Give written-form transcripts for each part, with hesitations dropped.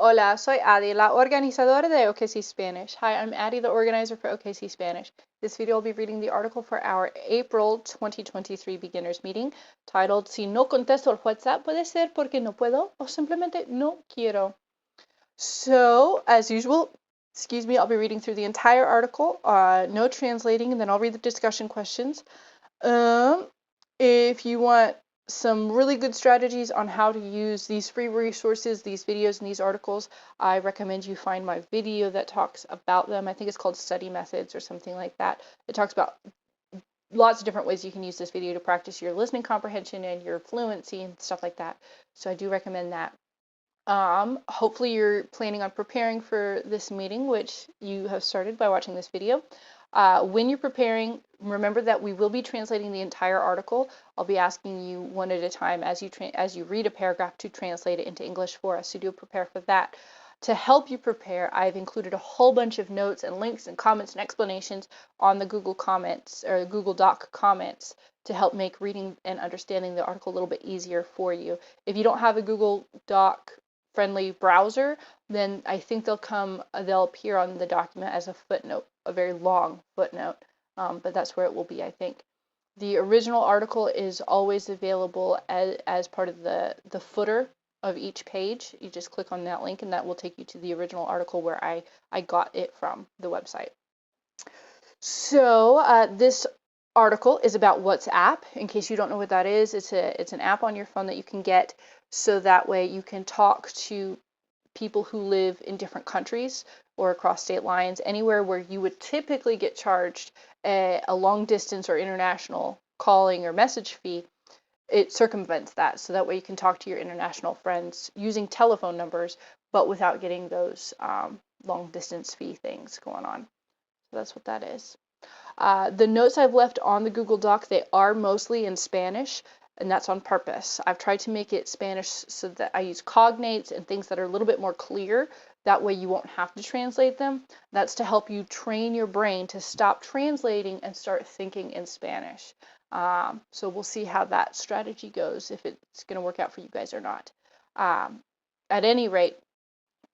Hola, soy Adi, la organizadora de OKC Spanish. Hi, I'm Adi, the organizer for OKC Spanish. This video will be reading the article for our April 2023 beginners meeting titled Si no contesto el WhatsApp puede ser porque no puedo o simplemente no quiero. So, as usual, I'll be reading through the entire article, no translating, and then I'll read the discussion questions. If you want some really good strategies on how to use these free resources, these videos, and these articles, I recommend you find my video that talks about them. I think it's called Study Methods or something like that. It talks about lots of different ways you can use this video to practice your listening comprehension and your fluency and stuff like that. So I do recommend that. Hopefully you're planning on preparing for this meeting, which you have started by watching this video. When you're preparing, remember that we will be translating the entire article. I'll be asking you one at a time as you read a paragraph to translate it into English for us, so do prepare for that. To help you prepare, I've included a whole bunch of notes and links and comments and explanations on the Google Comments or Google Doc comments to help make reading and understanding the article a little bit easier for you. If you don't have a Google Doc friendly browser, then I think they'll appear on the document as a footnote, a very long footnote, but that's where it will be, I think. The original article is always available as part of the footer of each page. You just click on that link and that will take you to the original article where I got it from, the website. So this article is about WhatsApp. In case you don't know what that is, it's an app on your phone that you can get so that way you can talk to people who live in different countries or across state lines, anywhere where you would typically get charged a long distance or international calling or message fee. It circumvents that, so that way you can talk to your international friends using telephone numbers, but without getting those long distance fee things going on. So that's what that is. The notes I've left on the Google Doc, they are mostly in Spanish, and that's on purpose. I've tried to make it Spanish so that I use cognates and things that are a little bit more clear. That way you won't have to translate them. That's to help you train your brain to stop translating and start thinking in Spanish. So we'll see how that strategy goes, if it's going to work out for you guys or not. At any rate,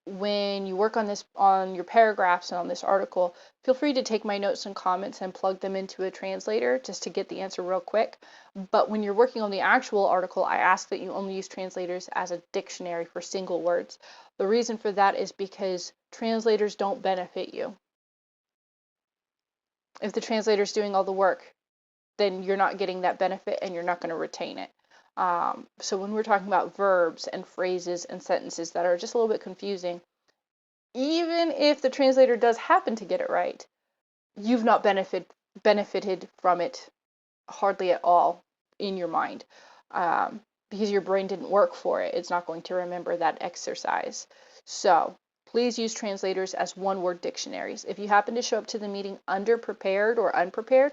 when you work on this, on your paragraphs and on this article, feel free to take my notes and comments and plug them into a translator just to get the answer real quick. But when you're working on the actual article, I ask that you only use translators as a dictionary for single words. The reason for that is because translators don't benefit you. If the translator's doing all the work, then you're not getting that benefit and you're not going to retain it. So when we're talking about verbs and phrases and sentences that are just a little bit confusing, even if the translator does happen to get it right, you've not benefited from it hardly at all in your mind, because your brain didn't work for it. It's not going to remember that exercise. So please use translators as one-word dictionaries. If you happen to show up to the meeting underprepared or unprepared,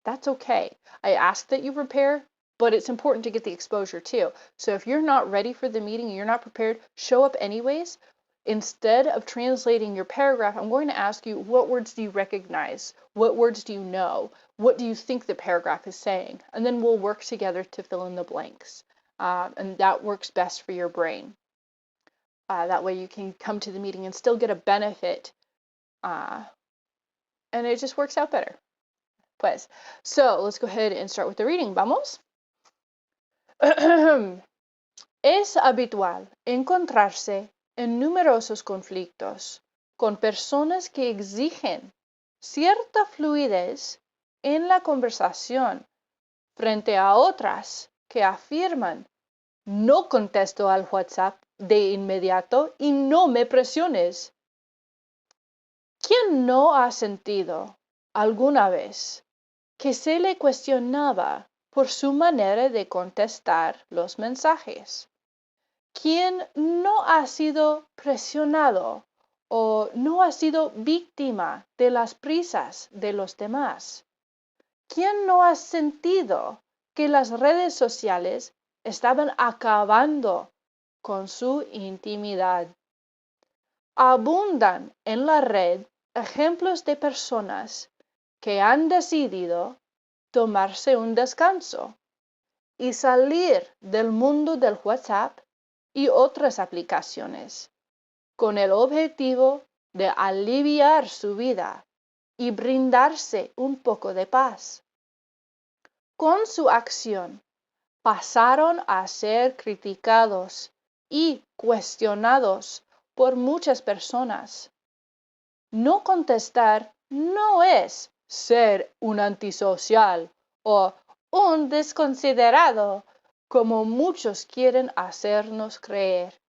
that's okay. I ask that you prepare, but it's important to get the exposure too. So if you're not ready for the meeting and you're not prepared, show up anyways. Instead of translating your paragraph, I'm going to ask you, what words do you recognize? What words do you know? What do you think the paragraph is saying? And then we'll work together to fill in the blanks. And that works best for your brain. That way you can come to the meeting and still get a benefit. And it just works out better. Pues. So let's go ahead and start with the reading. Vamos. Es habitual encontrarse en numerosos conflictos con personas que exigen cierta fluidez en la conversación frente a otras que afirman no contesto al WhatsApp de inmediato y no me presiones. ¿Quién no ha sentido alguna vez que se le cuestionaba por su manera de contestar los mensajes? ¿Quién no ha sido presionado o no ha sido víctima de las prisas de los demás? ¿Quién no ha sentido que las redes sociales estaban acabando con su intimidad? Abundan en la red ejemplos de personas que han decidido tomarse un descanso y salir del mundo del WhatsApp y otras aplicaciones, con el objetivo de aliviar su vida y brindarse un poco de paz. Con su acción, pasaron a ser criticados y cuestionados por muchas personas. No contestar no es ser un antisocial o un desconsiderado, como muchos quieren hacernos creer.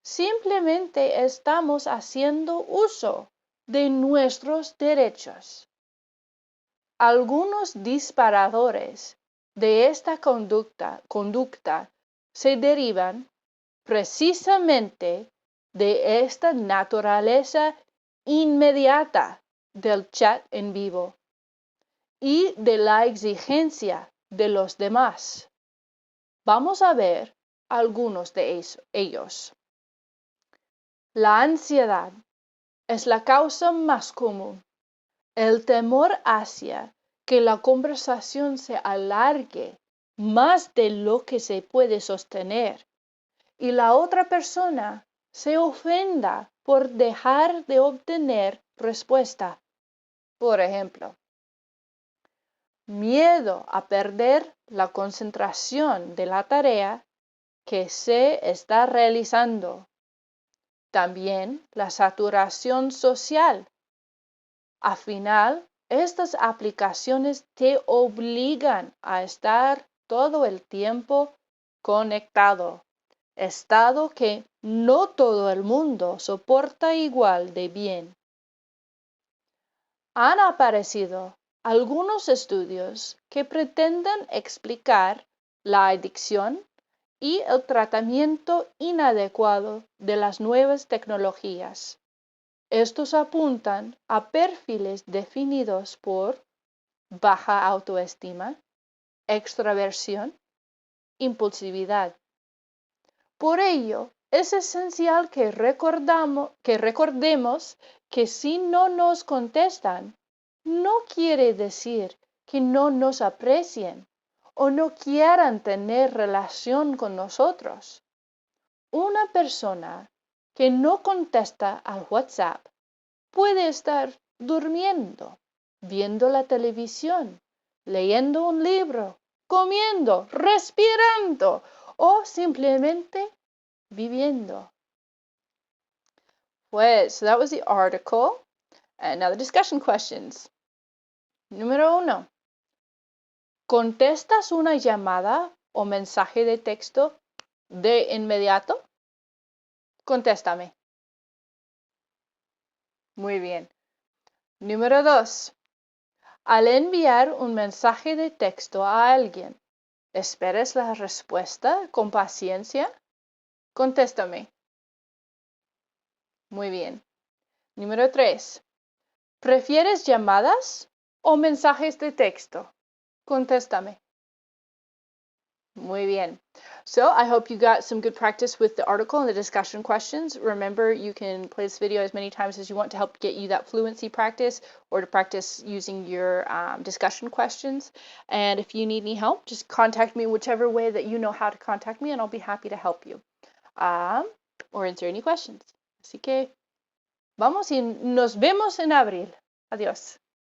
Simplemente estamos haciendo uso de nuestros derechos. Algunos disparadores de esta conducta se derivan precisamente de esta naturaleza inmediata del chat en vivo y de la exigencia de los demás. Vamos a ver algunos de ellos. La ansiedad es la causa más común. El temor hacia que la conversación se alargue más de lo que se puede sostener y la otra persona se ofenda por dejar de obtener respuesta. Por ejemplo, miedo a perder la concentración de la tarea que se está realizando. También la saturación social. Al final, estas aplicaciones te obligan a estar todo el tiempo conectado, estado que no todo el mundo soporta igual de bien. Han aparecido algunos estudios que pretenden explicar la adicción y el tratamiento inadecuado de las nuevas tecnologías. Estos apuntan a perfiles definidos por baja autoestima, extraversión, impulsividad. Por ello, es esencial que recordemos que si no nos contestan, no quiere decir que no nos aprecien o no quieran tener relación con nosotros. Una persona que no contesta al WhatsApp puede estar durmiendo, viendo la televisión, leyendo un libro, comiendo, respirando o simplemente viviendo. Pues, so that was the article. And now the discussion questions. Número 1. ¿Contestas una llamada o mensaje de texto de inmediato? Contéstame. Muy bien. Número 2. Al enviar un mensaje de texto a alguien, ¿esperas la respuesta con paciencia? Contéstame. Muy bien. Número 3. ¿Prefieres llamadas o mensajes de texto? Contéstame. Muy bien. So I hope you got some good practice with the article and the discussion questions. Remember, you can play this video as many times as you want to help get you that fluency practice or to practice using your discussion questions. And if you need any help, just contact me in whichever way that you know how to contact me, and I'll be happy to help you or answer any questions. Así que vamos y nos vemos en abril. Adiós.